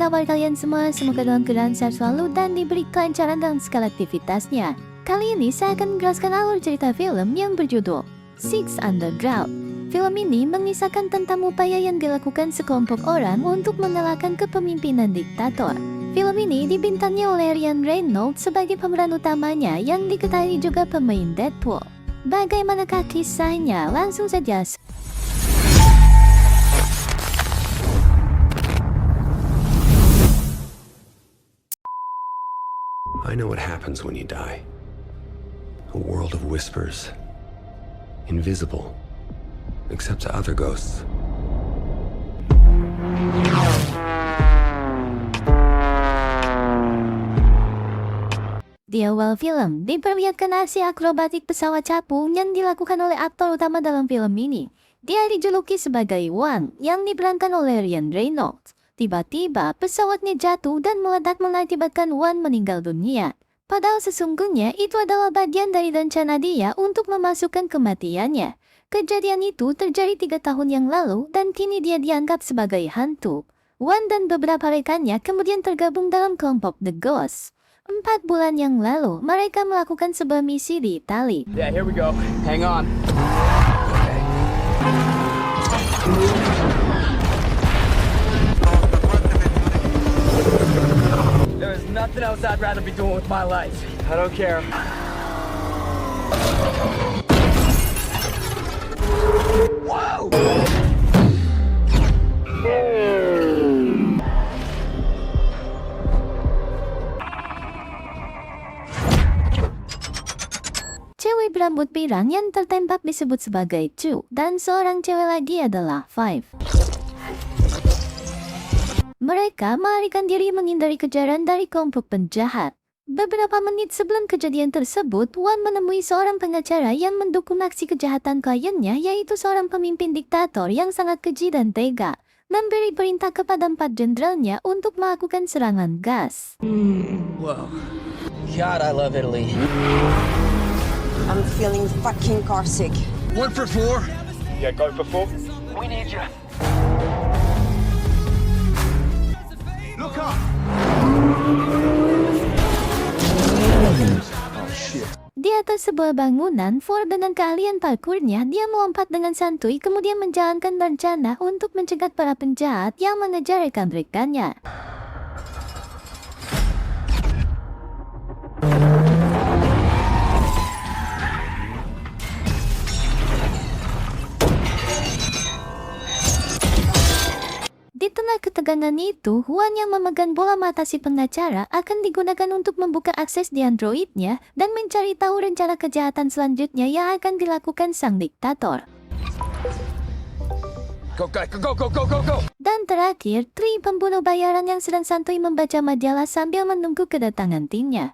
kabar kalian semua? Semoga dalam keadaan sehat selalu dan diberi kelancaran dalam segala aktivitasnya. Kali ini saya akan menjelaskan alur cerita film yang berjudul Six Underground. Film ini mengisahkan tentang upaya yang dilakukan sekelompok orang untuk mengalahkan kepemimpinan diktator. Film ini dibintangi oleh Ryan Reynolds sebagai pemeran utamanya yang diketahui juga pemain Deadpool. Bagaimanakah kisahnya? Langsung saja. I know what happens when you die. A world of whispers. Invisible. Except to other ghosts. Di awal film, diperlihatkan aksi akrobatik pesawat capung yang dilakukan oleh aktor utama dalam film ini. Dia dijuluki sebagai One, yang diperankan oleh Ryan Reynolds. Tiba-tiba, pesawatnya jatuh dan meledak mengakibatkan One meninggal dunia. Padahal sesungguhnya itu adalah bagian dari rencana dia untuk memasukkan kematiannya. Kejadian itu terjadi 3 tahun yang lalu dan kini dia dianggap sebagai hantu. One dan beberapa rekannya kemudian tergabung dalam kelompok The Ghost. 4 bulan yang lalu, mereka melakukan sebuah misi di Itali. Yeah, here we go. Hang on. There is nothing else I'd rather be doing with my life. I don't care. Whoa! Cewek berambut pirang yang tertembak disebut sebagai Chu, dan seorang cewek lagi adalah Five. Mereka melarikan diri menghindari kejaran dari kelompok penjahat. Beberapa menit sebelum kejadian tersebut, One menemui seorang pengacara yang mendukung aksi kejahatan kliennya, yaitu seorang pemimpin diktator yang sangat keji dan tega, memberi perintah kepada 4 jenderalnya untuk melakukan serangan gas. Whoa. God, I love Italy. I'm feeling fucking car sick. 1 for 4. Yeah, go for 4. We need you. Look up. Oh shit. Di atas sebuah bangunan, Ford dengan keahlian parkurnya, dia melompat dengan santuy kemudian menjalankan rencana untuk mencegat para penjahat yang mengejar rekan-rekannya. Di tengah ketegangan itu, Juan yang memegang bola mata si pengacara akan digunakan untuk membuka akses di androidnya dan mencari tahu rencana kejahatan selanjutnya yang akan dilakukan sang diktator. Go, go, go, go, go, go, go. Dan terakhir, Tri, pembunuh bayaran yang sedang santuy membaca majalah sambil menunggu kedatangan timnya.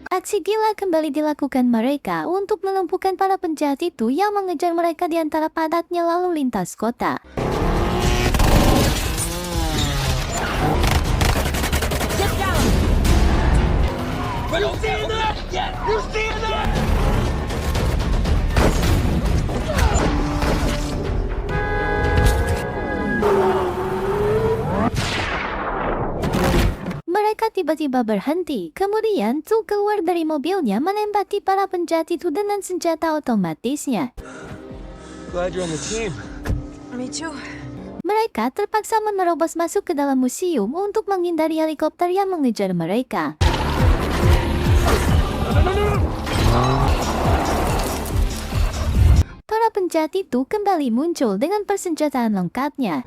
Aksi gila kembali dilakukan mereka untuk melumpuhkan para penjahat itu yang mengejar mereka di antara padatnya lalu lintas kota. Get down. You see that? You see that? Mereka tiba-tiba berhenti, kemudian Tu keluar dari mobilnya menembaki para penjahat itu dengan senjata otomatisnya. Glad you're on the team. Me too. Mereka terpaksa menerobos masuk ke dalam museum untuk menghindari helikopter yang mengejar mereka. Para penjahat itu kembali muncul dengan persenjataan lengkapnya.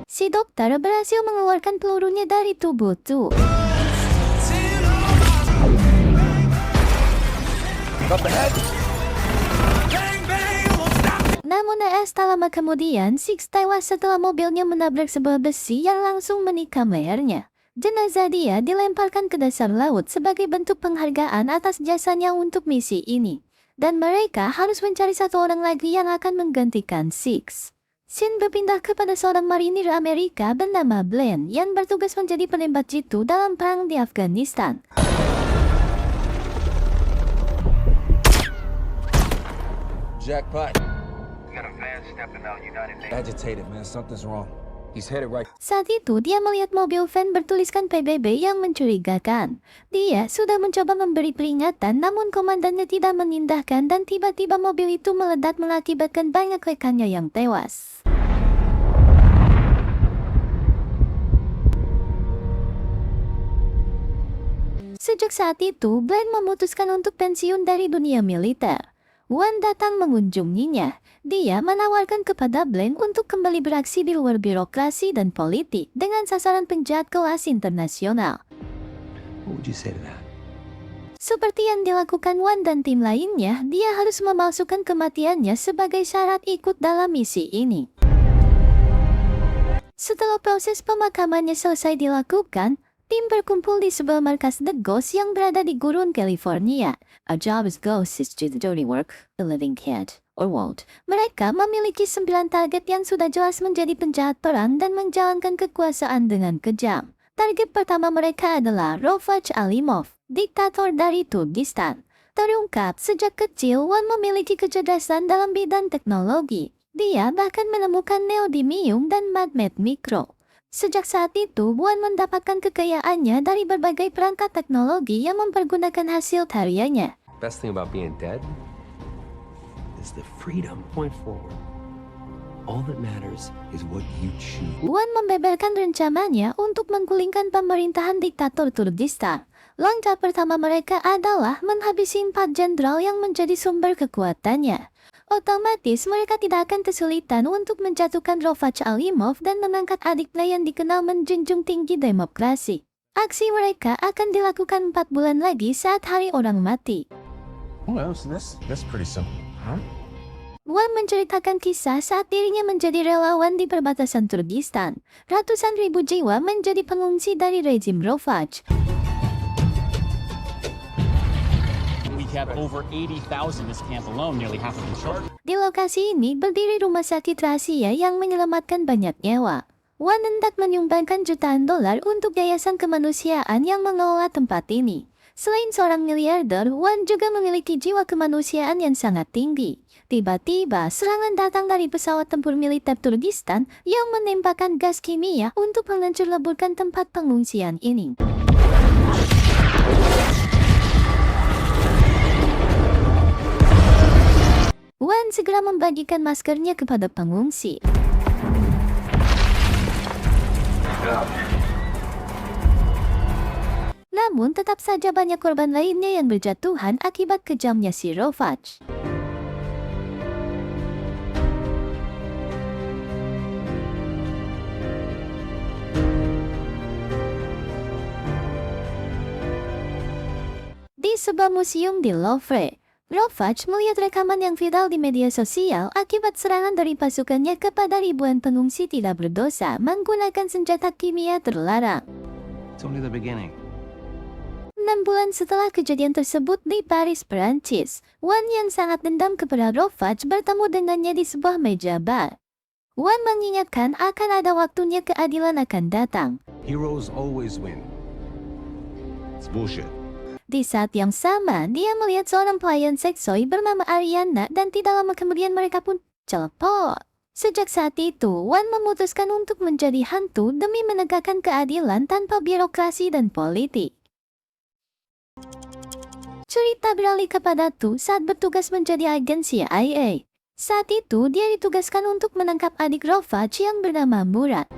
Si dokter berhasil mengeluarkan pelurunya dari tubuh Tu. Namun tak lama kemudian, Six tewas setelah mobilnya menabrak sebuah besi yang langsung menikam lehernya. Jenazah dia dilemparkan ke dasar laut sebagai bentuk penghargaan atas jasanya untuk misi ini. Dan mereka harus mencari 1 orang lagi yang akan menggantikan Six. Sin berpindah kepada seorang marinir Amerika bernama Glenn yang bertugas menjadi penembak jitu dalam perang di Afghanistan. Jackpot. We got a van stepping out, United Nations. Agitated, man. Something's wrong. He's headed right. Saat itu, dia melihat mobil van bertuliskan PBB yang mencurigakan. Dia sudah mencoba memberi peringatan, namun komandannya tidak menindahkan dan tiba-tiba mobil itu meledak mengakibatkan banyak rekannya yang tewas. Sejak saat itu, Glenn memutuskan untuk pensiun dari dunia militer. Wan datang mengunjunginya. Dia menawarkan kepada Glenn untuk kembali beraksi di luar birokrasi dan politik dengan sasaran penjahat kelas internasional. What would you say to that? Seperti yang dilakukan Wan dan tim lainnya, dia harus memalsukan kematiannya sebagai syarat ikut dalam misi ini. Setelah proses pemakamannya selesai dilakukan, tim berkumpul di sebuah markas The Ghost yang berada di gurun California. A job as ghost is the dirty work, a living cat, or Walt. Mereka memiliki 9 target yang sudah jelas menjadi penjahat perang dan menjalankan kekuasaan dengan kejam. Target pertama mereka adalah Rofaj Alimov, diktator dari Turkistan. Terungkap sejak kecil Wan memiliki kecerdasan dalam bidang teknologi. Dia bahkan menemukan neodymium dan magnet mikro. Sejak saat itu, Wan mendapatkan kekayaannya dari berbagai perangkat teknologi yang mempergunakan hasil karyanya. Best thing about being dead is the freedom. Point forward. All that matters is what you choose. Wan membeberkan rencananya untuk menggulingkan pemerintahan diktator Turkistan. Langkah pertama mereka adalah menghabisi 4 jenderal yang menjadi sumber kekuatannya. Otomatis mereka tidak akan kesulitan untuk menjatuhkan Rofaj Alimov dan mengangkat adiknya yang dikenal menjunjung tinggi demokrasi. Aksi mereka akan dilakukan 4 bulan lagi saat hari orang mati. Well, so that's pretty simple, huh? Wan menceritakan kisah saat dirinya menjadi relawan di perbatasan Turkistan. Ratusan ribu jiwa menjadi pengungsi dari rezim Rofaj. We have over 80,000 in this camp alone, nearly half of them children. Di lokasi ini berdiri rumah sakit rahasia yang menyelamatkan banyak nyawa. Wan hendak menyumbangkan jutaan dolar untuk yayasan kemanusiaan yang mengelola tempat ini. Selain seorang miliarder, Wan juga memiliki jiwa kemanusiaan yang sangat tinggi. Tiba-tiba, serangan datang dari pesawat tempur militer Turkistan yang menembakkan gas kimia untuk menghancur leburkan tempat pengungsian ini. Wan segera membagikan maskernya kepada pengungsi. Namun tetap saja banyak korban lainnya yang berjatuhan akibat kejamnya si Rofaj. Di sebuah museum di Louvre, Rofaj melihat rekaman yang viral di media sosial akibat serangan dari pasukannya kepada ribuan pengungsi tidak berdosa menggunakan senjata kimia terlarang. It's only the beginning. 6 bulan setelah kejadian tersebut di Paris, Perancis, Wan yang sangat dendam kepada Rofaj bertemu dengannya di sebuah meja bar. Wan mengingatkan akan ada waktunya keadilan akan datang. Heroes always win. It's bullshit. Di saat yang sama, dia melihat seorang pelayan seksoi bernama Ariana dan tidak lama kemudian mereka pun celepot. Sejak saat itu, Wan memutuskan untuk menjadi hantu demi menegakkan keadilan tanpa birokrasi dan politik. Cerita beralih kepada Tu saat bertugas menjadi agen CIA. Saat itu, dia ditugaskan untuk menangkap adik Rofaj yang bernama Murad.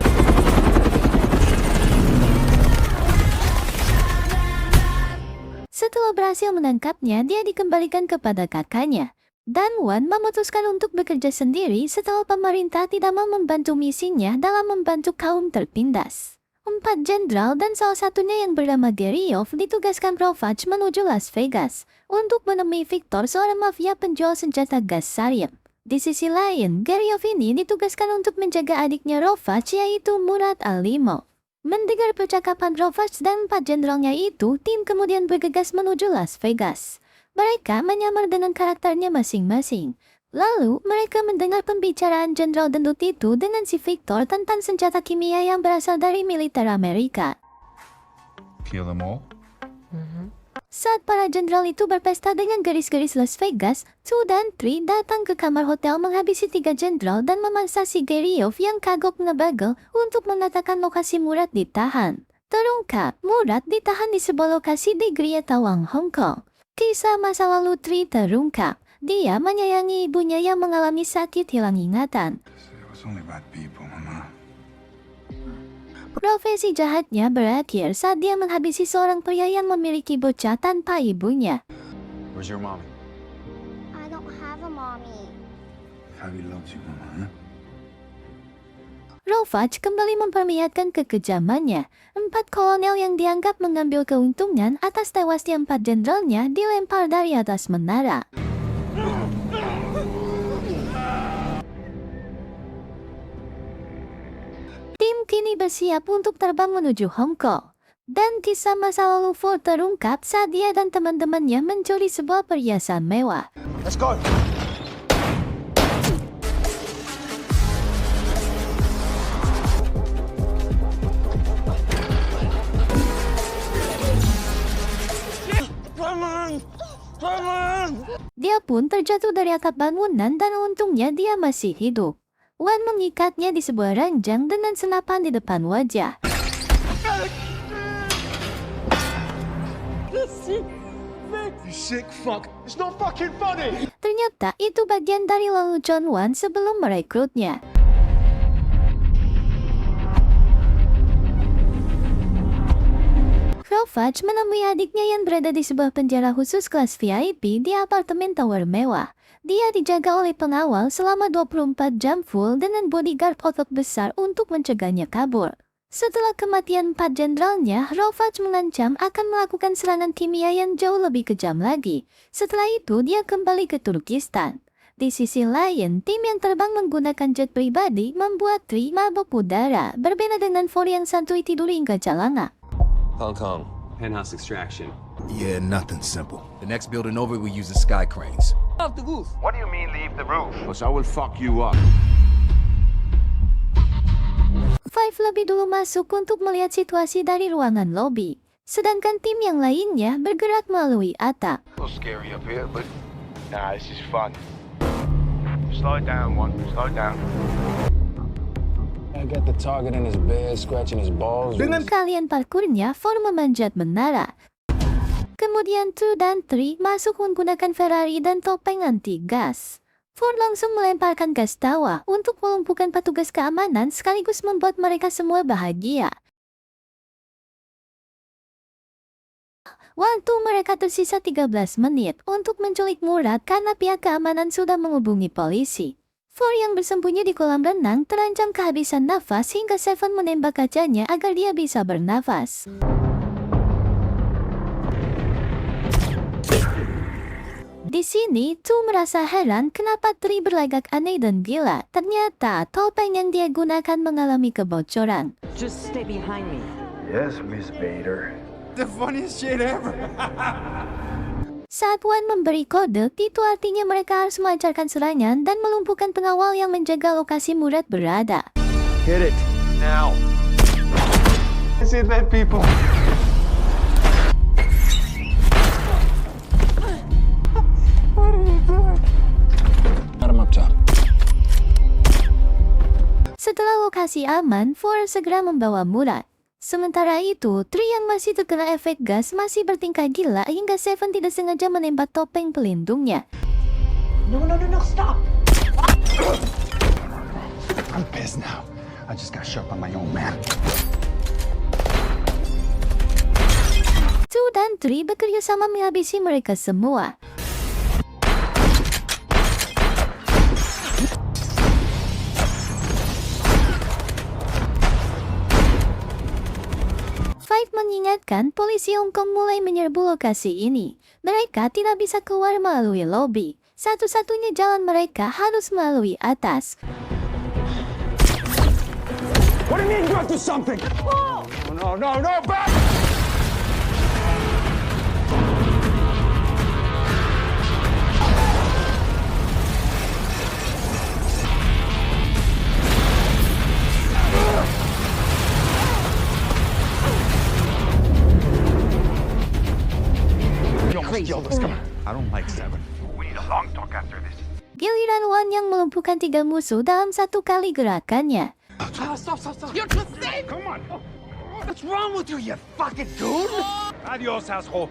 Setelah berhasil menangkapnya, dia dikembalikan kepada kakaknya. Dan Wan memutuskan untuk bekerja sendiri setelah pemerintah tidak mau membantu misinya dalam membantu kaum tertindas. 4 jenderal dan salah satunya yang bernama Geryov ditugaskan Rofaj menuju Las Vegas untuk menemui Victor, seorang mafia penjual senjata gas sarin. Di sisi lain, Geryov ini ditugaskan untuk menjaga adiknya Rofaj yaitu Murad Alimov. Mendengar percakapan Rofaj dan 4 jenderalnya itu, tim kemudian bergegas menuju Las Vegas. Mereka menyamar dengan karakternya masing-masing. Lalu, mereka mendengar pembicaraan Jenderal Dendut itu dengan si Victor tentang senjata kimia yang berasal dari militer Amerika. Kill them all? Saat para jenderal itu berpesta dengan garis-garis Las Vegas, 2 dan 3 datang ke kamar hotel menghabisi 3 jenderal dan memaksa si Gerioff yang kagok ngebagel untuk mengatakan lokasi Murad ditahan. Terungkap, Murad ditahan di sebuah lokasi di Gria Tawang, Hong Kong. Kisah masa lalu Tri terungkap. Dia menyayangi ibunya yang mengalami sakit hilang ingatan. It was only bad people, Mama. Profesi jahatnya berakhir saat dia menghabisi seorang pria yang memiliki bocah tanpa ibunya. Where's your mommy? I don't have a mommy. Javi loves you, Mama. Rovach kembali memperlihatkan kekejamannya. 4 kolonel yang dianggap mengambil keuntungan atas tewasnya 4 jenderalnya dilempar dari atas menara. Tim kini bersiap untuk terbang menuju Hong Kong. Dan kisah masa lalu Ford terungkap saat dia dan teman-temannya mencuri sebuah perhiasan mewah. Let's go! Dia pun terjatuh dari atap bangunan dan untungnya dia masih hidup. Wan mengikatnya di sebuah ranjang dengan senapan di depan wajah. You sick fuck. It's not fucking funny! Ternyata itu bagian dari lelucon Wan sebelum merekrutnya. Rovach menemui adiknya yang berada di sebuah penjara khusus kelas VIP di apartemen tower mewah. Dia dijaga oleh pengawal selama 24 jam full dengan bodyguard otot besar untuk mencegahnya kabur. Setelah kematian 4 jenderalnya, Rovach mengancam akan melakukan serangan kimia yang jauh lebih kejam lagi. Setelah itu, dia kembali ke Turkistan. Di sisi lain, tim yang terbang menggunakan jet pribadi membuat Tri mabuk udara, berbeda dengan Ford yang santuy tidur hingga calanga. Hong Kong, penthouse extraction. Yeah, nothing simple. The next building over, we use the sky cranes. Off the roof. What do you mean leave the roof? Plus, I will fuck you up. Five lebih dulu masuk untuk melihat situasi dari ruangan lobi. Sedangkan tim yang lainnya bergerak melalui atap. A little scary up here, but nah, this is fun. Slow it down, one. Slow it down. I got the target in his bed, scratching his balls. Dengan kalian parkurnya, Ford memanjat menara. Kemudian 2 dan 3 masuk menggunakan Ferrari dan topeng anti gas. Ford langsung melemparkan gas tawa untuk melumpuhkan petugas keamanan sekaligus membuat mereka semua bahagia. Waktu mereka tersisa 13 menit untuk menculik Murad karena pihak keamanan sudah menghubungi polisi. Ford yang bersembunyi di kolam renang terancam kehabisan nafas hingga Seven menembak kacanya agar dia bisa bernafas. Di sini, Tu merasa heran kenapa Tri berlagak aneh dan gila. Ternyata topeng yang dia gunakan mengalami kebocoran. Just stay behind me. Yes, Miss Bader. The funniest shit ever. Saat Wan memberi kode, itu artinya mereka harus melancarkan serangan dan melumpuhkan pengawal yang menjaga lokasi Murad berada. Hit it. Now. I see that people. Got him up top. Setelah lokasi aman, Ford segera membawa Murad. Sementara itu, Tri yang masih terkena efek gas masih bertingkah gila hingga Seven tidak sengaja menembak topeng pelindungnya. No, stop! I'm pissed now. I just got shot by my own man. 2 dan 3 bekerja sama menghabisi mereka semua. Five mengingatkan polisi Hong Kong mulai menyerbu lokasi ini. Mereka tidak bisa keluar melalui lobi. Satu-satunya jalan mereka harus melalui atas. What do you mean you got to do something? No, back! Let's come on. I don't like 7. We need a long talk after this. Giliran Wan yang melumpuhkan 3 musuh dalam satu kali gerakannya. Stop. You're too thick! Come on. What's wrong with you, you fucking dude? Adios, asshole.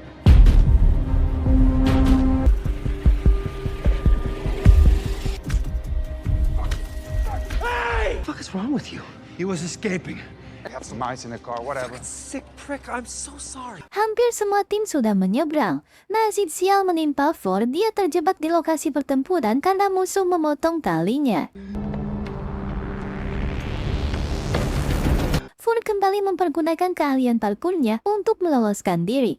Hey! What the fuck is wrong with you? He was escaping. I have some ice in the car, whatever. Sick prick, I'm so sorry. Hampir semua tim sudah menyeberang. Nasib sial menimpa Ford, dia terjebak di lokasi pertempuran karena musuh memotong talinya. Ford kembali mempergunakan keahlian parkurnya untuk meloloskan diri.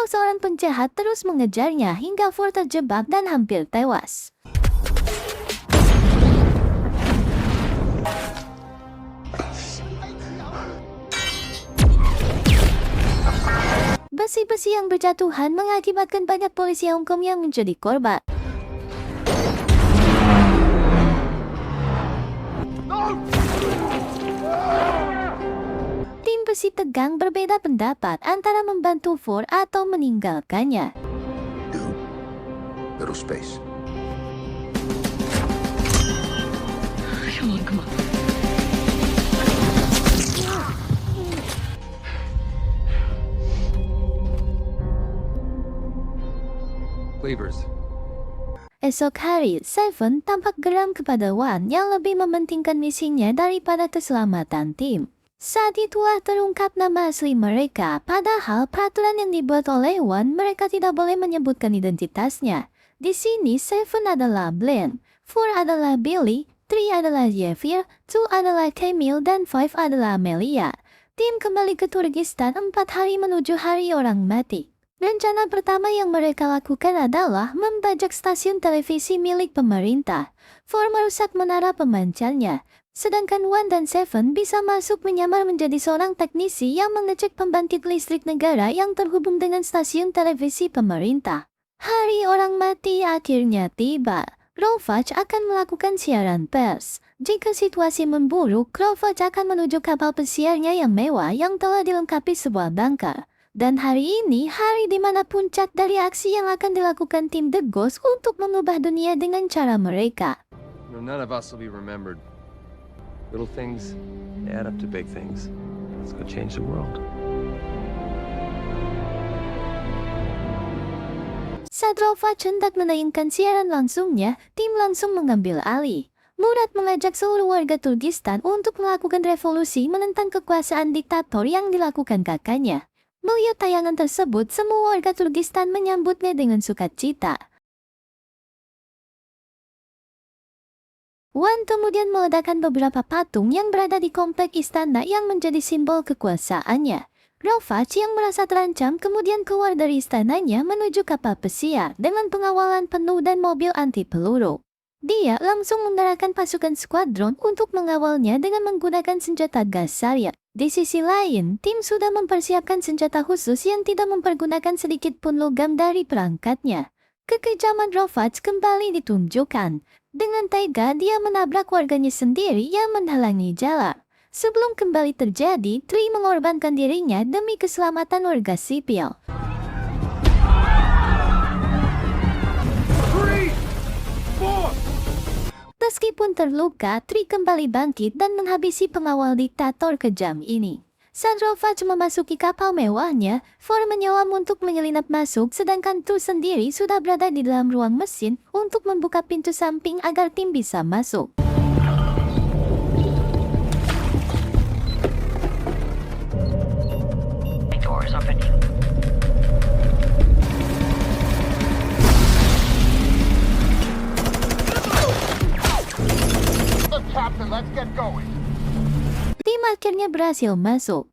Seorang penjahat terus mengejarnya hingga Ford terjebak dan hampir tewas. Besi-besi yang berjatuhan mengakibatkan banyak polisi Hong Kong yang menjadi korban. Tim besi tegang berbeda pendapat antara membantu Ford atau meninggalkannya. Little space. Come on. Cleavers. Esok hari, Seven tampak geram kepada Wan yang lebih mementingkan misinya daripada keselamatan tim. Saat itulah terungkap nama asli mereka, padahal peraturan yang dibuat oleh Wan mereka tidak boleh menyebutkan identitasnya. Di sini Seven adalah Blaine, 4 adalah Billy, 3 adalah Javier, 2 adalah Camille, dan 5 adalah Amelia. Tim kembali ke Turkistan 4 hari menuju hari orang mati. Rencana pertama yang mereka lakukan adalah membajak stasiun televisi milik pemerintah. 4 merusak menara pemancarnya, sedangkan 1 dan 7 bisa masuk menyamar menjadi seorang teknisi yang mengecek pembangkit listrik negara yang terhubung dengan stasiun televisi pemerintah. Hari orang mati akhirnya tiba. Rovach akan melakukan siaran pers. Jika situasi memburuk, Rovach akan menuju kapal pesiarnya yang mewah yang telah dilengkapi sebuah bunker. Dan hari ini, hari di mana puncak dari aksi yang akan dilakukan tim The Ghost untuk mengubah dunia dengan cara mereka. None of us will be remembered. Little things add up to big things. Let's go change the world. Saat Rovach hendak menaikkan siaran langsungnya, tim langsung mengambil alih. Murad mengajak seluruh warga Turkistan untuk melakukan revolusi menentang kekuasaan diktator yang dilakukan kakaknya. Melihat tayangan tersebut, semua warga Turkistan menyambutnya dengan sukacita. Wan kemudian meledakkan beberapa patung yang berada di komplek istana yang menjadi simbol kekuasaannya. Rovach yang merasa terancam kemudian keluar dari istananya menuju kapal pesiar dengan pengawalan penuh dan mobil anti peluru. Dia langsung mengerahkan pasukan skuadron untuk mengawalnya dengan menggunakan senjata gas Saryat. Di sisi lain, tim sudah mempersiapkan senjata khusus yang tidak mempergunakan sedikit pun logam dari perangkatnya. Kekejaman Rovach kembali ditunjukkan. Dengan tega, dia menabrak warganya sendiri yang menghalangi jalan. Sebelum kembali terjadi, Tri mengorbankan dirinya demi keselamatan warga sipil. Meskipun terluka, Tri kembali bangkit dan menghabisi pengawal diktator kejam ini. Saat Rovach memasuki kapal mewahnya, Ford menyelam untuk menyelinap masuk, sedangkan Tu sendiri sudah berada di dalam ruang mesin untuk membuka pintu samping agar tim bisa masuk. Tim akhirnya berhasil masuk.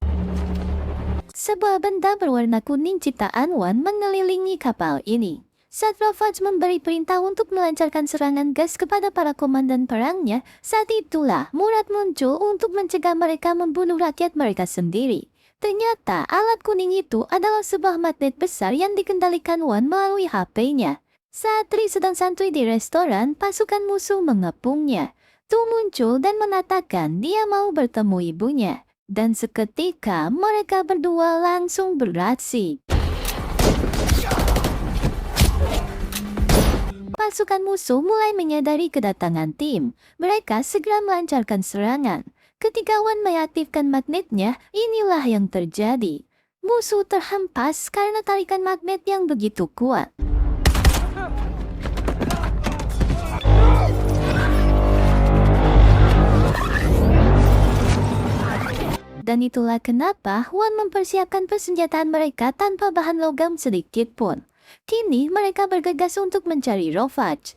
Sebuah benda berwarna kuning ciptaan Wan mengelilingi kapal ini. Saat Rovach memberi perintah untuk melancarkan serangan gas kepada para komandan perangnya, saat itulah Murad muncul untuk mencegah mereka membunuh rakyat mereka sendiri. Ternyata alat kuning itu adalah sebuah magnet besar yang dikendalikan Wan melalui HP-nya. Saat Ri sedang santuy di restoran, pasukan musuh mengepungnya. Tu muncul dan mengatakan dia mau bertemu ibunya. Dan seketika mereka berdua langsung beraksi. Pasukan musuh mulai menyadari kedatangan tim. Mereka segera melancarkan serangan. Ketika Wan mengaktifkan magnetnya, inilah yang terjadi. Musuh terhempas karena tarikan magnet yang begitu kuat. Dan itulah kenapa Wan mempersiapkan persenjataan mereka tanpa bahan logam sedikit pun. Kini mereka bergegas untuk mencari Rovach.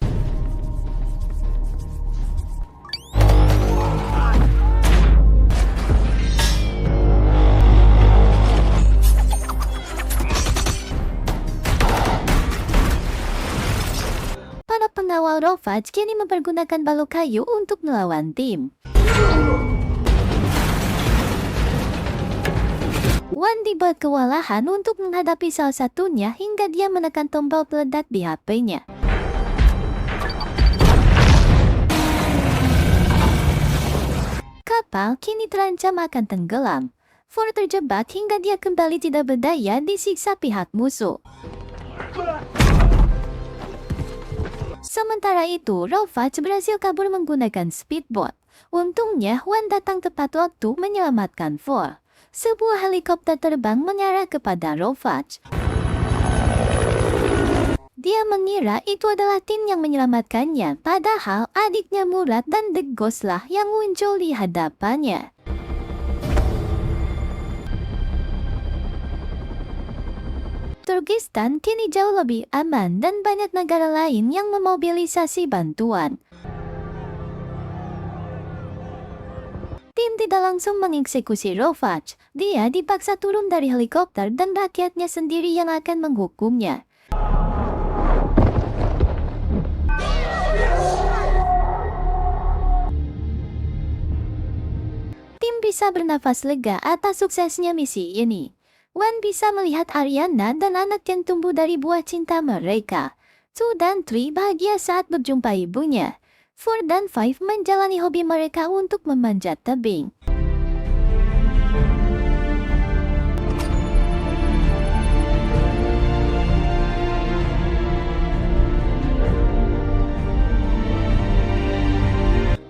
Para pengawal Rovach kini mempergunakan balok kayu untuk melawan tim. Wan dibuat kewalahan untuk menghadapi salah satunya hingga dia menekan tombol peledak di HP-nya. Kapal kini terancam akan tenggelam. Ford terjebak hingga dia kembali tidak berdaya disiksa pihak musuh. Sementara itu, Rovach berhasil kabur menggunakan speedboat. Untungnya, Wan datang tepat waktu menyelamatkan Ford. Sebuah helikopter terbang mengarah kepada Rovach. Dia mengira itu adalah Tin yang menyelamatkannya, padahal adiknya Murad dan The Ghost lah yang muncul di hadapannya. Turkistan kini jauh lebih aman dan banyak negara lain yang memobilisasi bantuan. Tim tidak langsung mengeksekusi Rovach. Dia dipaksa turun dari helikopter dan rakyatnya sendiri yang akan menghukumnya. Tim bisa bernafas lega atas suksesnya misi ini. Wan bisa melihat Ariana dan anak yang tumbuh dari buah cinta mereka. Tu dan Tri bahagia saat berjumpa ibunya. 4 dan 5 menjalani hobi mereka untuk memanjat tebing.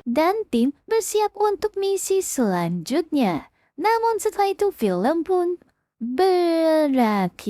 Dan tim bersiap untuk misi selanjutnya. Namun setelah itu film pun berakhir.